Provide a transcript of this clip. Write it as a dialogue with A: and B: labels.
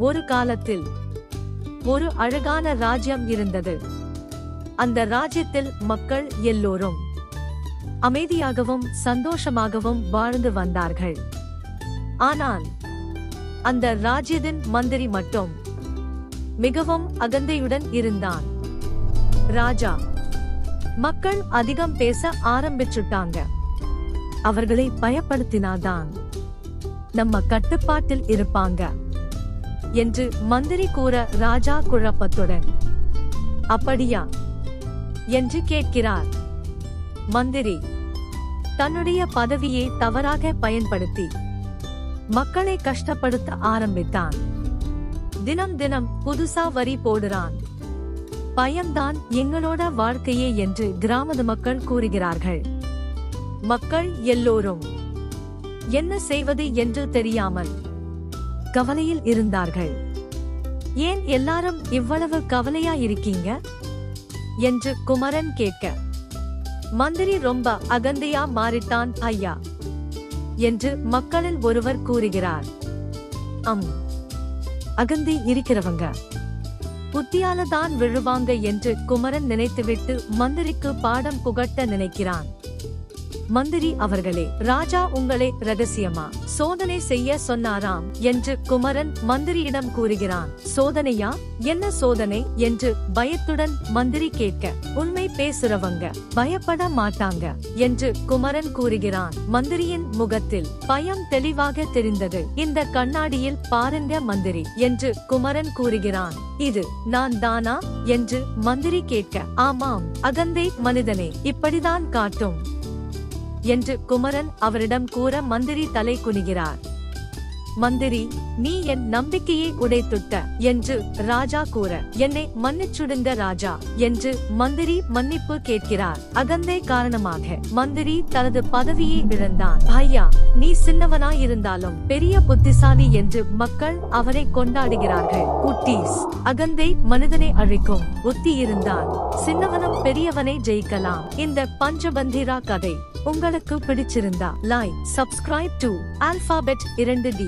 A: ஒரு காலத்தில் ஒரு அழகான ராஜ்யம் இருந்தது. அந்த ராஜ்யத்தில் மக்கள் எல்லோரும் அமைதியாகவும் சந்தோஷமாகவும் வாழ்ந்து வந்தார்கள். ஆனால் அந்த ராஜ்யத்தின் மந்திரி மட்டும் மிகவும் அகந்தையுடன் இருந்தான். ராஜா, மக்கள் அதிகம் பேச ஆரம்பிச்சுட்டாங்க. அவர்களை பயப்படுத்தினாதான் நம்ம கட்டுப்பாட்டில் இருப்பாங்க என்று மந்திரி கூற, ராஜா குழப்பத்துடன், அப்படியா என்று கேட்கிறார். மந்திரி தன்னுடைய பதவியை தவறாக பயன்படுத்தி மக்களை கஷ்டப்படுத்த ஆரம்பித்தான். தினம் தினம் புதுசா வரி போடுறான். பயம்தான் எங்களோட வாழ்க்கையே என்று கிராமத்து மக்கள் கூறுகிறார்கள். மக்கள் எல்லோரும் என்ன செய்வது என்று தெரியாமல் கவலையில் இருந்தார்கள். ஏன் எல்லாரும் இவ்வளவு கவலையா இருக்கீங்க என்று குமரன் கேட்க, மந்திரி ரொம்ப அகந்தையா மாறிட்டான் ஐயா என்று மக்களில் ஒருவர் கூறுகிறார். அகந்தை இருக்கிறவங்க புத்தியால தான் விழுவாங்க என்று குமரன் நினைத்துவிட்டு மந்திரிக்கு பாடம் புகட்ட நினைக்கிறான். மந்திரி அவர்களே, ராஜா உங்களை ரகசியமா சோதனை செய்ய சொன்னாராம் என்று குமரன் மந்திரியிடம் கூறுகிறான். சோதனையா? என்ன சோதனை என்று பயத்துடன் மந்திரி கேட்க, உண்மை பேசுறவங்க பயப்பட மாட்டாங்க என்று குமரன் கூறுகிறான். மந்திரியின் முகத்தில் பயம் தெளிவாக தெரிந்தது. இந்த கண்ணாடியில் பாருங்க மந்திரி என்று குமரன் கூறுகிறான். இது நான் தானா என்று மந்திரி கேட்க, ஆமாம், அகந்தை மனிதனை இப்படிதான் காட்டும் என்று குமரன் அவரிடம் கூற மந்திரி தலை குனிகிறார். மந்திரி, நீ என் நம்பிக்கையை உடைத்துட்ட என்று ராஜா கூற, என்னை மன்னிச்சுடுங்க ராஜா என்று மந்திரி மன்னிப்பு கேட்கிறார். அகந்தை காரணமாக மந்திரி தனது பதவியை இழந்தான். ஐயா, நீ சின்னவனாயிருந்தாலும் பெரிய புத்திசாலி என்று மக்கள் அவரை கொண்டாடுகிறார்கள். குட்டீஸ், அகந்தை மனிதனை அழிக்கும். புத்தி இருந்தால் சின்னவனும் பெரியவனை ஜெயிக்கலாம். இந்த பஞ்சபந்திரா கதை உங்களுக்கு பிடிச்சிருந்தா like, subscribe to alphabet 2D.